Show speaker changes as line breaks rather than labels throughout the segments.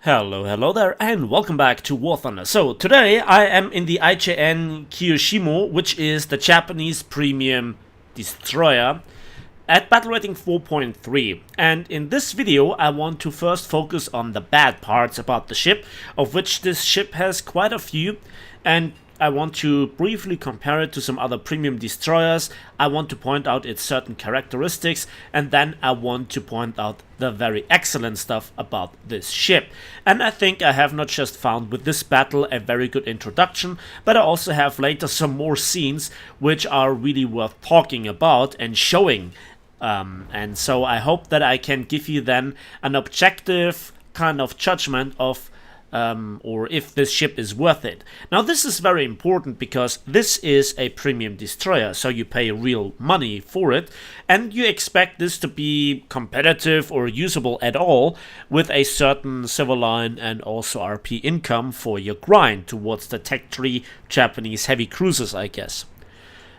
Hello there, and welcome back to War Thunder. So today I am in the IJN Kiyoshimo, which is the Japanese premium destroyer, at battle rating 4.3. And in this video I want to first focus on the bad parts about the ship, of which this ship has quite a few, and I want to briefly compare it to some other premium destroyers. I want to point out its certain characteristics, and then I want to point out the very excellent stuff about this ship. And I think I have not just found with this battle a very good introduction, but I also have later some more scenes which are really worth talking about and showing. And so I hope that I can give you then an objective kind of judgment of or if this ship is worth it. Now this is very important because this is a premium destroyer, so you pay real money for it, and you expect this to be competitive or usable at all with a certain civil line and also RP income for your grind towards the Tech 3 Japanese heavy cruisers, I guess.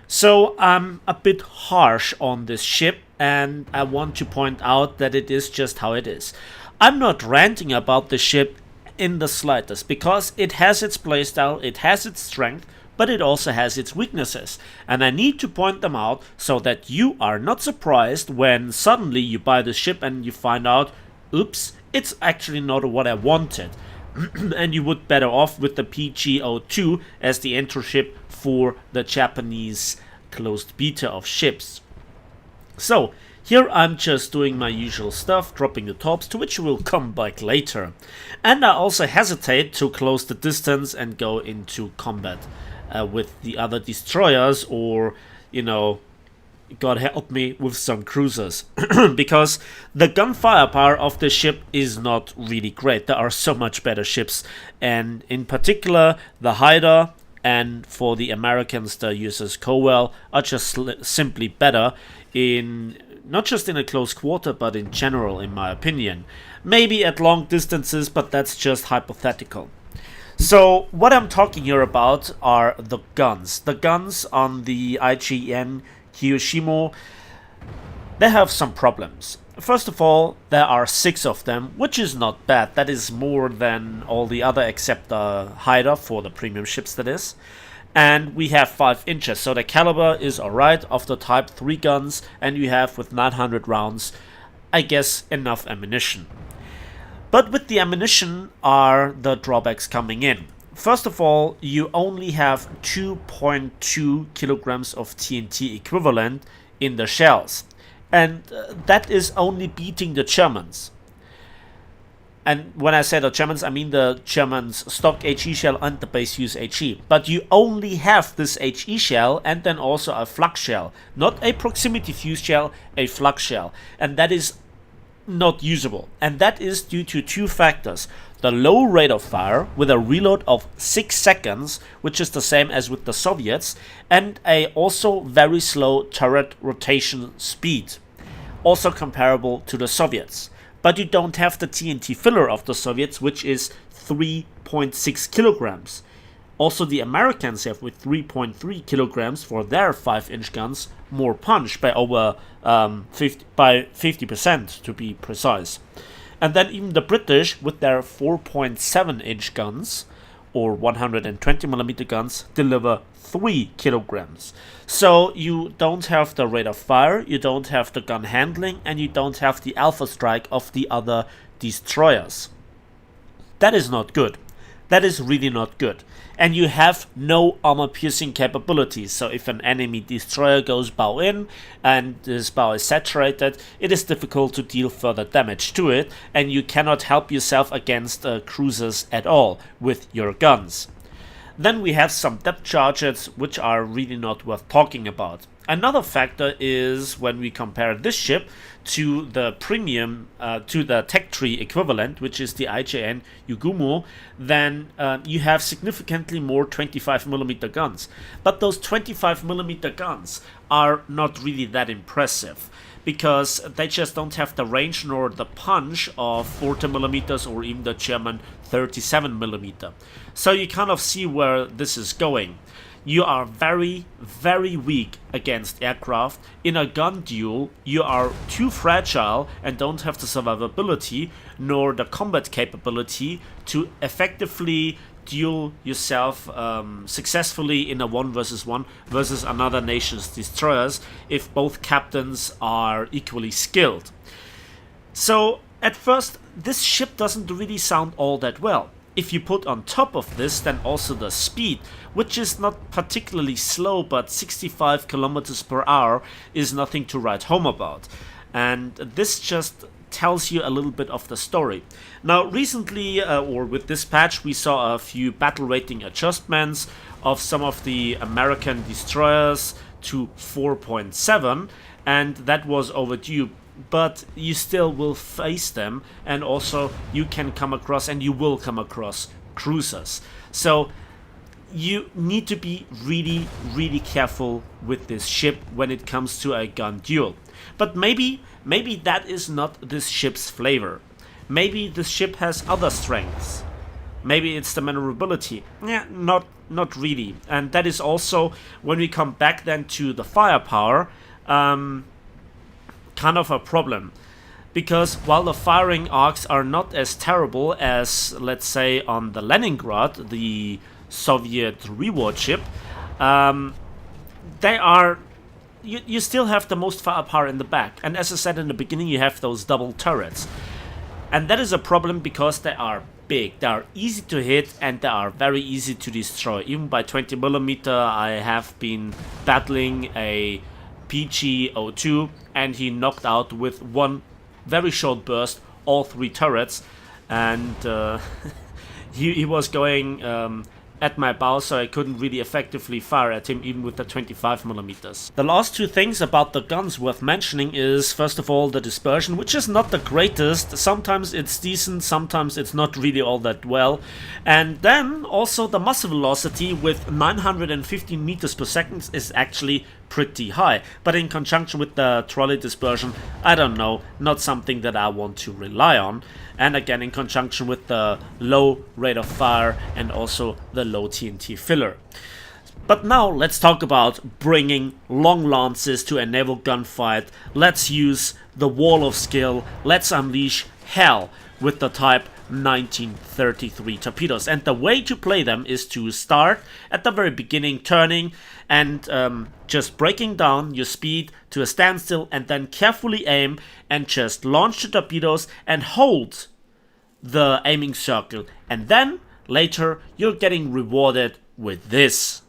So I'm a bit harsh on this ship, and I want to point out that it is just how it is. I'm not ranting about the ship in the slightest, because it has its playstyle, it has its strength, but it also has its weaknesses, and I need to point them out so that you are not surprised when suddenly you buy the ship and you find out, oops, it's actually not what I wanted. And you would better off with the PG02 as the intro ship for the Japanese closed beta of ships. So here I'm just doing my usual stuff, dropping the tops, to which we'll come back later. And I also hesitate to close the distance and go into combat with the other destroyers, or, you know, God help me, with some cruisers. Because the gun firepower of the ship is not really great. There are so much better ships, and in particular the Hyder, and for the Americans the USS Cowell, are just simply better in not just in a close quarter, but in general, in my opinion. Maybe at long distances, but that's just hypothetical. So what I'm talking here about are the guns. The guns on the IJN Kiyoshimo, they have some problems. First of all, there are 6 of them, which is not bad. That is more than all the other except the Hyder, for the premium ships that is. And we have 5 inches, so the caliber is alright of the Type 3 guns, and you have with 900 rounds, I guess, enough ammunition. But with the ammunition are the drawbacks coming in. First of all, you only have 2.2 kilograms of TNT equivalent in the shells, and that is only beating the Germans. And when I say the Germans, I mean the Germans stock HE shell and the base use HE. But you only have this HE shell and then also a flux shell. Not a proximity fuse shell, a flux shell. And that is not usable. And that is due to 2 factors. The low rate of fire with a reload of 6 seconds, which is the same as with the Soviets, and a also very slow turret rotation speed, also comparable to the Soviets. But you don't have the TNT filler of the Soviets, which is 3.6 kilograms. Also the Americans have with 3.3 kilograms for their 5-inch guns more punch by over 50% to be precise. And then even the British with their 4.7-inch guns or 120mm guns deliver 3 kilograms. So you don't have the rate of fire, you don't have the gun handling, and you don't have the alpha strike of the other destroyers. That is not good. That is really not good. And you have no armor piercing capabilities, so if an enemy destroyer goes bow in and this bow is saturated, it is difficult to deal further damage to it, and you cannot help yourself against cruisers at all with your guns. Then we have some depth charges which are really not worth talking about. Another factor is when we compare this ship to the premium, to the Tech 3 equivalent, which is the IJN Kioshimo, then you have significantly more 25mm guns. But those 25mm guns are not really that impressive, because they just don't have the range nor the punch of 40mm or even the German 37mm. So you kind of see where this is going. you are very, very weak against aircraft. In a gun duel, you are too fragile and don't have the survivability nor the combat capability to effectively duel yourself successfully in a 1 versus 1 versus another nation's destroyers if both captains are equally skilled. So at first, this ship doesn't really sound all that well. If you put on top of this then also the speed, which is not particularly slow, but 65 kilometers per hour is nothing to write home about. And this just tells you a little bit of the story. Now recently, or with this patch, we saw a few battle rating adjustments of some of the American destroyers to 4.7, and that was overdue. But you still will face them, and also you can come across, and you will come across, cruisers. So you need to be really, really careful with this ship when it comes to a gun duel. But maybe that is not this ship's flavor. Maybe this ship has other strengths. Maybe it's the maneuverability. Yeah, not really. And that is also, when we come back then to the firepower, kind of a problem, because while the firing arcs are not as terrible as, let's say, on the Leningrad, the Soviet reward ship, they are, you still have the most firepower in the back, and as I said in the beginning, you have those double turrets, and that is a problem because they are big, they are easy to hit, and they are very easy to destroy. Even by 20mm, I have been battling a PG-02, and he knocked out with one very short burst all 3 turrets, and he was going at my bow, so I couldn't really effectively fire at him even with the 25mm. The last 2 things about the guns worth mentioning is, first of all, the dispersion, which is not the greatest. Sometimes it's decent, sometimes it's not really all that well. And then also the muzzle velocity with 915 meters per second is actually pretty high, but in conjunction with the trolley dispersion, I don't know, not something that I want to rely on. And again, in conjunction with the low rate of fire and also the low TNT filler. But now let's talk about bringing long lances to a naval gunfight. Let's use the wall of skill. Let's unleash hell with the Type 1933 torpedoes. And the way to play them is to start at the very beginning, turning and just breaking down your speed to a standstill, and then carefully aim and just launch the torpedoes and hold the aiming circle. And then later you're getting rewarded with this.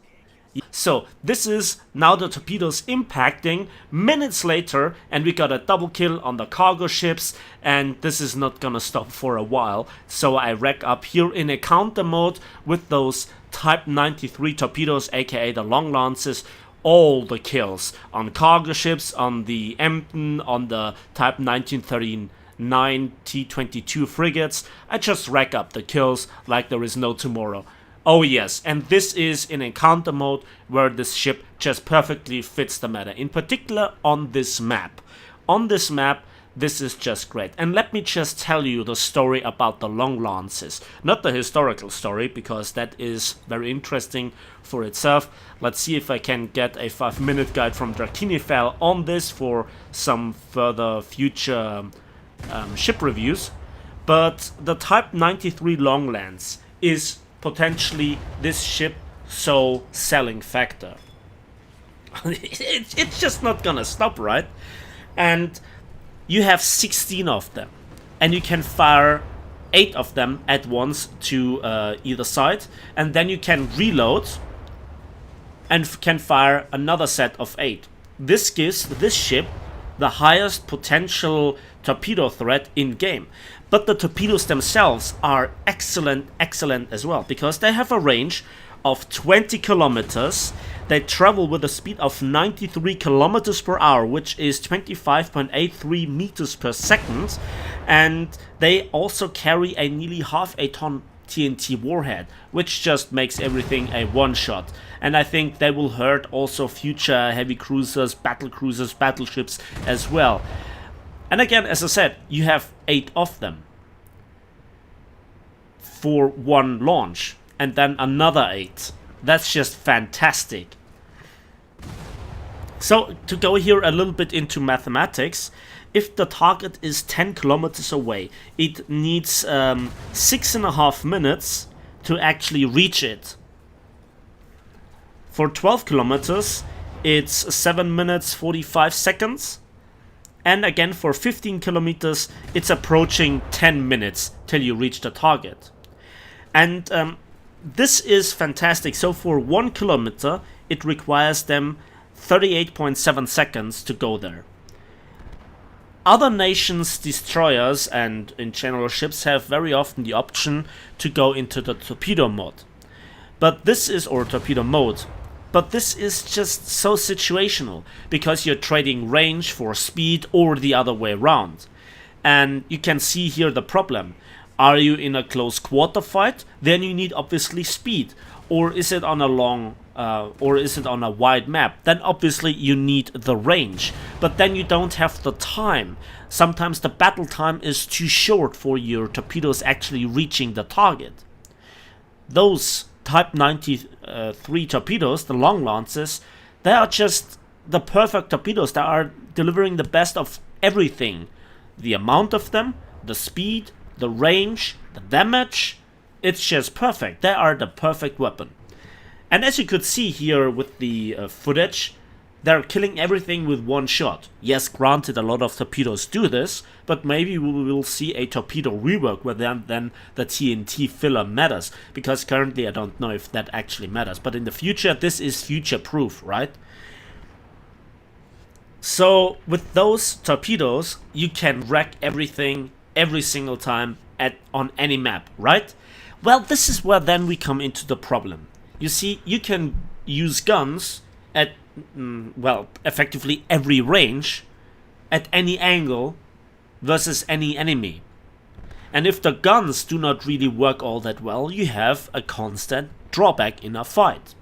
So this is now the torpedoes impacting minutes later, and we got a double kill on the cargo ships, and this is not gonna stop for a while. So I rack up here in encounter mode with those Type 93 torpedoes, aka the long lances, all the kills on cargo ships, on the Emden, on the Type 1939 T-22 frigates. I just rack up the kills like there is no tomorrow. Oh yes, and this is in encounter mode where this ship just perfectly fits the meta, in particular on this map. On this map, this is just great. And let me just tell you the story about the long lances. Not the historical story, because that is very interesting for itself. Let's see if I can get a 5-minute guide from Draktinifel on this for some further future ship reviews. But the Type 93 long lance is potentially this ship so selling factor. It's just not gonna stop, right? And you have 16 of them, and you can fire 8 of them at once to either side, and then you can reload and can fire another set of 8. This gives this ship the highest potential torpedo threat in game. But the torpedoes themselves are excellent as well, because they have a range of 20 kilometers. They travel with a speed of 93 kilometers per hour, which is 25.83 meters per second, and they also carry a nearly half a ton TNT warhead, which just makes everything a one-shot. And I think they will hurt also future heavy cruisers, battleships as well. And again, as I said, you have 8 of them for one launch, and then another 8 That's just fantastic. So to go here a little bit into mathematics, if the target is 10 kilometers away, it needs 6.5 minutes to actually reach it. For 12 kilometers, it's 7 minutes 45 seconds. And again, for 15 kilometers, it's approaching 10 minutes till you reach the target. And this is fantastic. So for 1 kilometer, it requires them 38.7 seconds to go there. Other nations' destroyers and in general ships have very often the option to go into the torpedo mode. But this is, or torpedo mode. But this is just so situational, because you're trading range for speed or the other way around. And you can see here the problem. Are you in a close quarter fight? Then you need obviously speed. Or is it on a long, or is it on a wide map? Then obviously you need the range. But then you don't have the time. Sometimes the battle time is too short for your torpedoes actually reaching the target. Those Type 93 torpedoes, the long lances, they are just the perfect torpedoes. They are delivering the best of everything. The amount of them, the speed, the range, the damage, it's just perfect. They are the perfect weapon. And as you could see here with the footage, they're killing everything with one shot. Yes, granted, a lot of torpedoes do this, but maybe we will see a torpedo rework where then the TNT filler matters, because currently I don't know if that actually matters. But in the future, this is future-proof, right? So with those torpedoes, you can wreck everything every single time on any map, right? Well, this is where then we come into the problem. You see, you can use guns at well, effectively every range, at any angle, versus any enemy. And if the guns do not really work all that well, you have a constant drawback in a fight.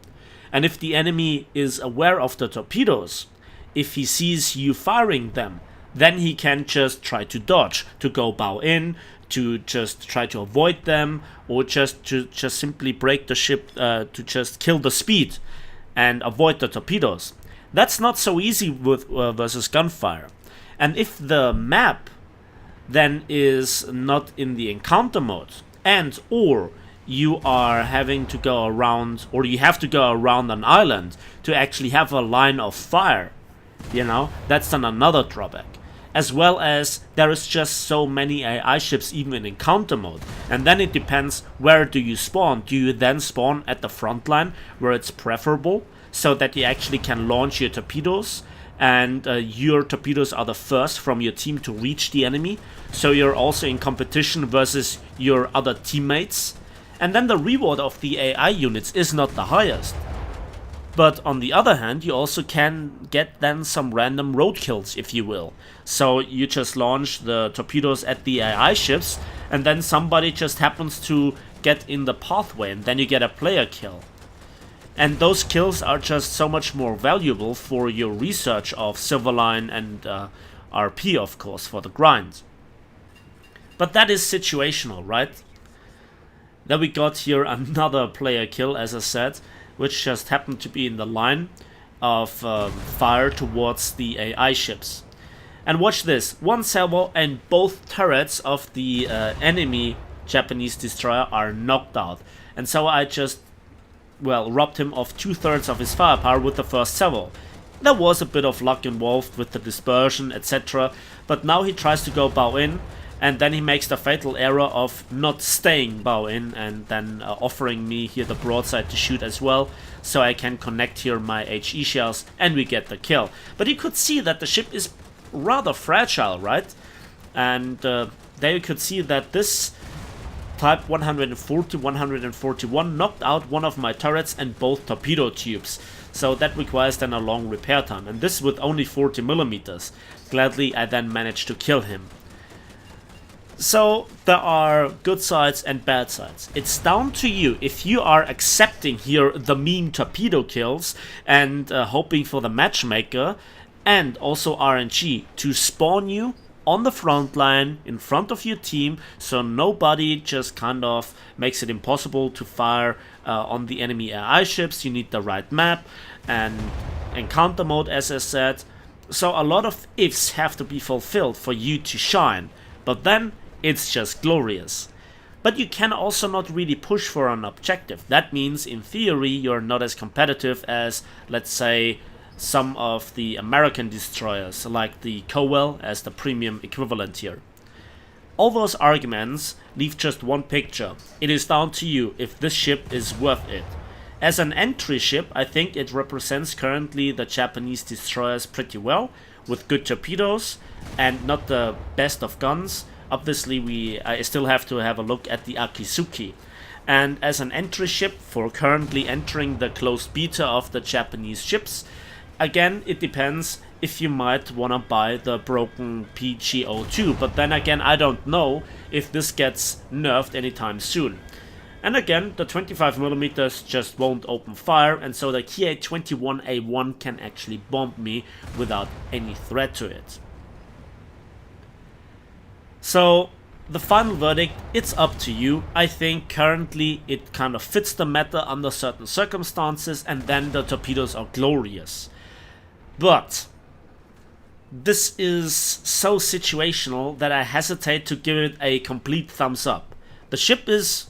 And if the enemy is aware of the torpedoes, if he sees you firing them, then he can just try to dodge, to go bow in, to just try to avoid them, or just simply break the ship, to just kill the speed and avoid the torpedoes. That's not so easy with versus gunfire. And if the map then is not in the encounter mode, and or you are having to go around, or you have to go around an island to actually have a line of fire, you know, that's then another drawback. As well as there is just so many AI ships even in encounter mode. And then it depends, where do you spawn? Do you then spawn at the front line where it's preferable, so that you actually can launch your torpedoes, and your torpedoes are the first from your team to reach the enemy, so you're also in competition versus your other teammates? And then the reward of the AI units is not the highest. But on the other hand, you also can get then some random road kills, if you will. So you just launch the torpedoes at the AI ships, and then somebody just happens to get in the pathway, and then you get a player kill. And those kills are just so much more valuable for your research of Silverline and RP, of course, for the grind. But that is situational, right? Then we got here another player kill, as I said, which just happened to be in the line of fire towards the AI ships. And watch this, one salvo and both turrets of the enemy Japanese destroyer are knocked out. And so I just, well, robbed him of 2/3 of his firepower with the first salvo. There was a bit of luck involved with the dispersion, etc. But now he tries to go bow in, and then he makes the fatal error of not staying bow in, and then offering me here the broadside to shoot as well, so I can connect here my HE shells, and we get the kill. But you could see that the ship is rather fragile, right? And there you could see that this Type 140, 141 knocked out one of my turrets and both torpedo tubes. So that requires then a long repair time. And this with only 40 millimeters. Gladly I then managed to kill him. So there are good sides and bad sides. It's down to you if you are accepting here the meme torpedo kills and hoping for the matchmaker and also RNG to spawn you on the front line, in front of your team, so nobody just kind of makes it impossible to fire on the enemy AI ships. You need the right map and encounter mode, as I said. So a lot of ifs have to be fulfilled for you to shine, but then it's just glorious. But you can also not really push for an objective. That means, in theory, you're not as competitive as, let's say, some of the American destroyers, like the Cowell as the premium equivalent here. All those arguments leave just one picture. It is down to you if this ship is worth it. As an entry ship, I think it represents currently the Japanese destroyers pretty well, with good torpedoes and not the best of guns. Obviously, I still have to have a look at the Akizuki. And as an entry ship for currently entering the close beta of the Japanese ships, again, it depends if you might wanna buy the broken PGO2, but then again, I don't know if this gets nerfed anytime soon. And again, the 25mm just won't open fire, and so the Ki-21A1 can actually bomb me without any threat to it. So, the final verdict, it's up to you. I think currently it kind of fits the meta under certain circumstances, and then the torpedoes are glorious. But this is so situational that I hesitate to give it a complete thumbs up. The ship is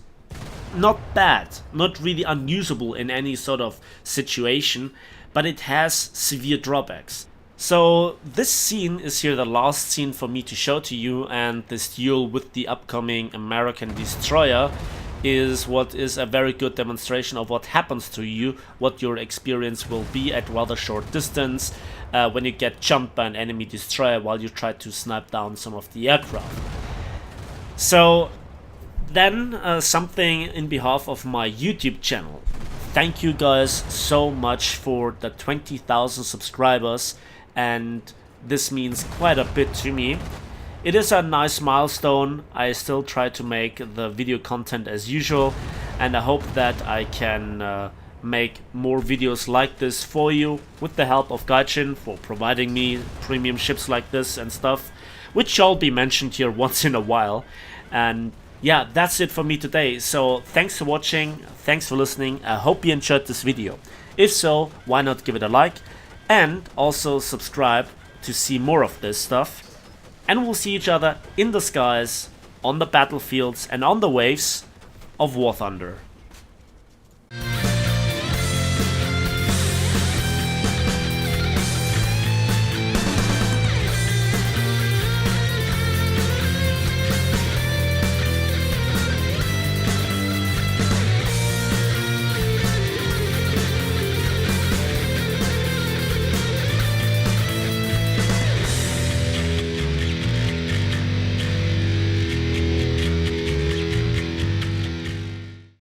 not bad, not really unusable in any sort of situation, but it has severe drawbacks. So this scene is here the last scene for me to show to you, and this duel with the upcoming American destroyer is what is a very good demonstration of what happens to you, what your experience will be at rather short distance when you get jumped by an enemy destroyer while you try to snipe down some of the aircraft. So then something in behalf of my YouTube channel. Thank you guys so much for the 20,000 subscribers, and this means quite a bit to me. It is a nice milestone. I still try to make the video content as usual, and I hope that I can make more videos like this for you with the help of Gaijin for providing me premium ships like this and stuff, which shall be mentioned here once in a while. And yeah, that's it for me today. So thanks for watching, thanks for listening. I hope you enjoyed this video. If so, why not give it a like, and also subscribe to see more of this stuff. And we'll see each other in the skies, on the battlefields, and on the waves of War Thunder.